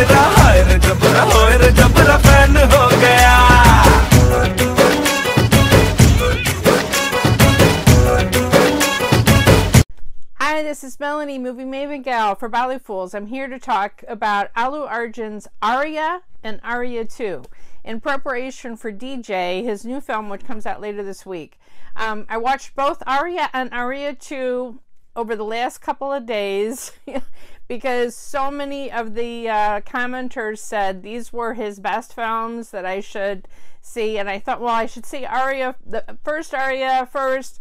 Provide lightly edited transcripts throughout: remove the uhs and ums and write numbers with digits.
मेरा हाय रे जबरा होए रे जबरा फैन हो गया। Hi, this is Melanie, MovieMavenGal for Bollyfools. I'm here to talk about Allu Arjun's Arya and Arya 2 in preparation for DJ, his new film, which comes out later this week. I watched both Arya and Arya 2 over the last couple of days because so many of the commenters said these were his best films that I should see, and I thought, well, I should see Arya, the first Arya first.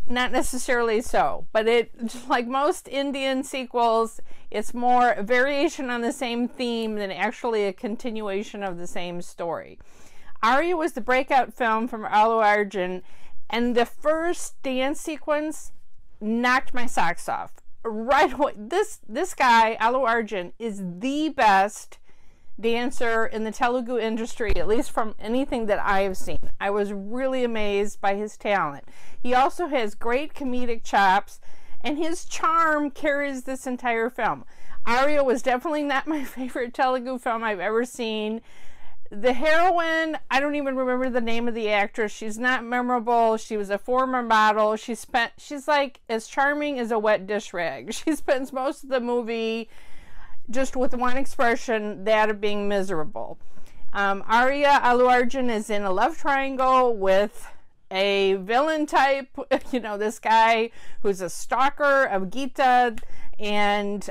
Not necessarily so, but it, just like most Indian sequels, it's more a variation on the same theme than actually a continuation of the same story. Arya was the breakout film from Allu Arjun, and the first dance sequence knocked my socks off right away. This guy, Allu Arjun, is the best dancer in the Telugu industry, at least from anything that I have seen. I was really amazed by his talent. He also has great comedic chops, and his charm carries this entire film. Arya was definitely not my favorite Telugu film I've ever seen. The heroine, I don't even remember the name of the actress. She's not memorable. She was a former model. She's like as charming as a wet dish rag. She spends most of the movie just with one expression, that of being miserable. Arya, Allu Arjun is in a love triangle with a villain type, you know, this guy who's a stalker of Geeta, and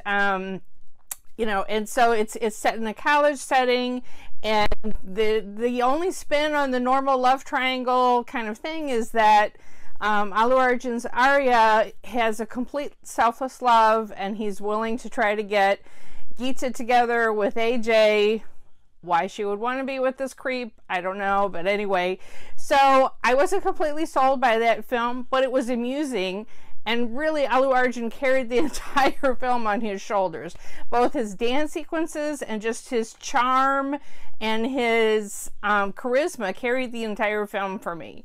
you know, and so it's set in a college setting, and the only spin on the normal love triangle kind of thing is that Allu Arjun's Arya has a complete selfless love, and he's willing to try to get Geeta together with AJ. Why she would want to be with this creep, I don't know, but anyway. So I wasn't completely sold by that film, but it was amusing, and really Allu Arjun carried the entire film on his shoulders. Both his dance sequences and just his charm and his charisma carried the entire film for me.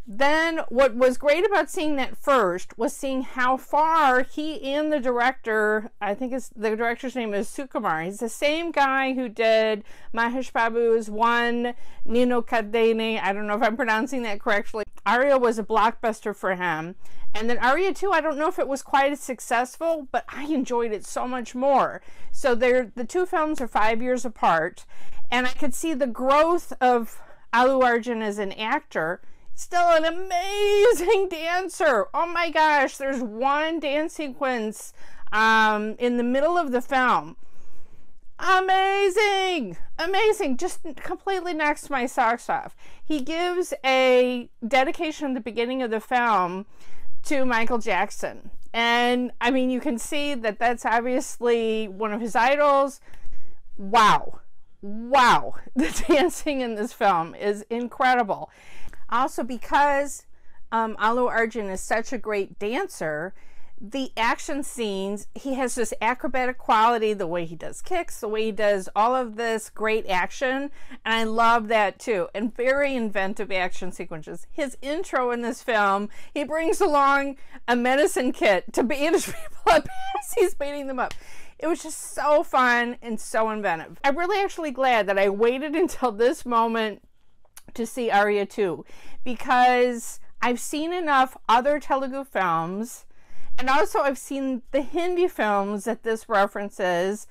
Then what was great about seeing that first was seeing how far he and the director, I think the director's name is Sukumar. He's the same guy who did Mahesh Babu's One, Nino Kadene. I don't know if I'm pronouncing that correctly. Arya was a blockbuster for him. And then Arya 2, I don't know if it was quite as successful, but I enjoyed it so much more. So the two films are 5 years apart, and I could see the growth of Allu Arjun as an actor. Still an amazing dancer. Oh my gosh, there's one dance sequence in the middle of the film. Amazing, amazing, just completely knocks my socks off. He gives a dedication at the beginning of the film to Michael Jackson, and I mean, you can see that that's obviously one of his idols. Wow, the dancing in this film is incredible. Also, because Allu Arjun is such a great dancer, the action scenes, he has this acrobatic quality, the way he does kicks, the way he does all of this great action, and I love that too, and very inventive action sequences. His intro in this film, he brings along a medicine kit to bandage people up as he's beating them up. It was just so fun and so inventive. I'm really actually glad that I waited until this moment to see Arya 2, because I've seen enough other Telugu films, and also I've seen the Hindi films that this references,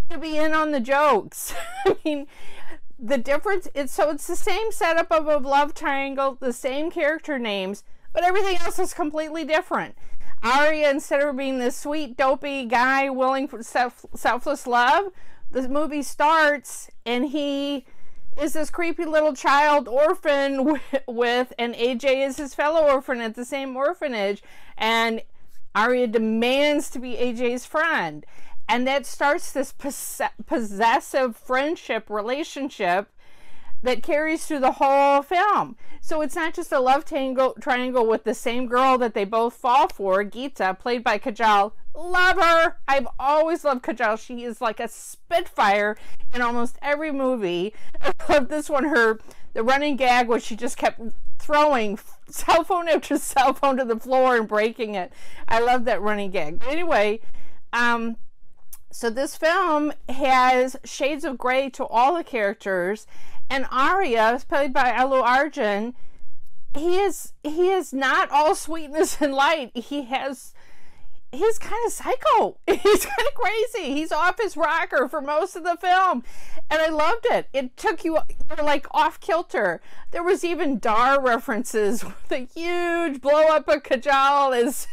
to be in on the jokes. I mean, the difference, it's the same setup of a love triangle, the same character names, but everything else is completely different. Arya, instead of being this sweet, dopey guy willing for selfless love, the movie starts and he is this creepy little child orphan with, and AJ is his fellow orphan at the same orphanage, and Arya demands to be AJ's friend, and that starts this possessive friendship relationship that carries through the whole film. So it's not just a love triangle with the same girl that they both fall for, Geeta, played by Kajal. Love her. I've always loved Kajal. She is like a spitfire in almost every movie. I love this one, the running gag where she just kept throwing cell phone after cell phone to the floor and breaking it. I love that running gag. But anyway, So this film has shades of gray to all the characters, and Arya, played by Allu Arjun, he is not all sweetness and light. He's kind of psycho. He's kind of crazy. He's off his rocker for most of the film, and I loved it. It took you like off kilter. There was even Dar references with a huge blow up of Kajal as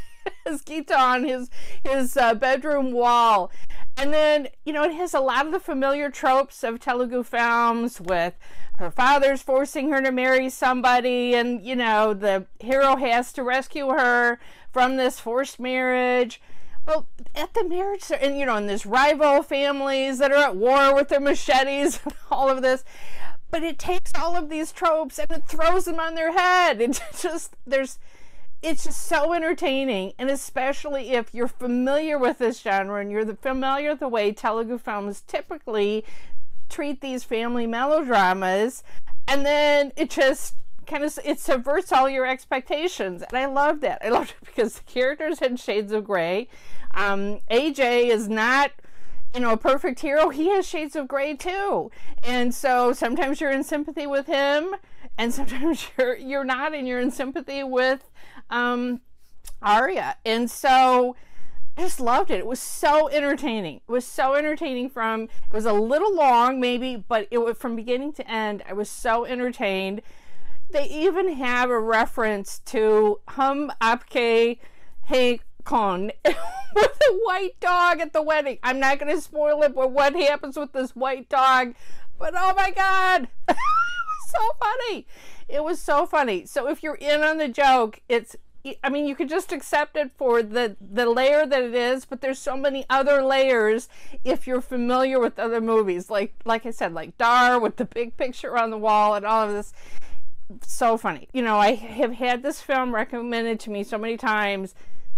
Geeta on his bedroom wall. And then, you know, it has a lot of the familiar tropes of Telugu films, with her father's forcing her to marry somebody, and, you know, the hero has to rescue her from this forced marriage. Well, at the marriage, and, you know, and there's rival families that are at war with their machetes and all of this. But it takes all of these tropes and it throws them on their head. It's just so entertaining, and especially if you're familiar with this genre and you're familiar with the way Telugu films typically treat these family melodramas, and then it just kind of, it subverts all your expectations, and I love that. I loved it because the characters had shades of gray. AJ is not, you know, a perfect hero. He has shades of gray too, and so sometimes you're in sympathy with him, and sometimes you're not, and you're in sympathy with Arya. And so I just loved it. It was so entertaining. It was so entertaining. It was a little long maybe, but it was from beginning to end. I was so entertained. They even have a reference to Hum Aapke Hai Kaun with a white dog at the wedding. I'm not going to spoil it, but what happens with this white dog, but oh my God, it was so funny. It was so funny. So if you're in on the joke, I mean, you could just accept it for the layer that it is, but there's so many other layers if you're familiar with other movies. Like I said, like Dar with the big picture on the wall and all of this. So funny. You know, I have had this film recommended to me so many times.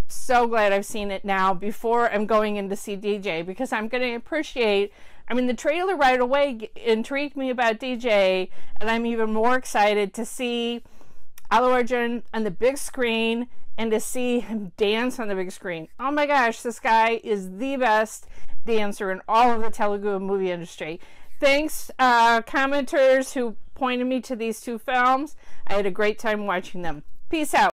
So glad I've seen it now before I'm going in to see DJ, because I'm going to appreciate, I mean, the trailer right away intrigued me about DJ, and I'm even more excited to see Allu Arjun on the big screen and to see him dance on the big screen. Oh my gosh, this guy is the best dancer in all of the Telugu movie industry. Thanks, commenters who pointed me to these two films. I had a great time watching them. Peace out.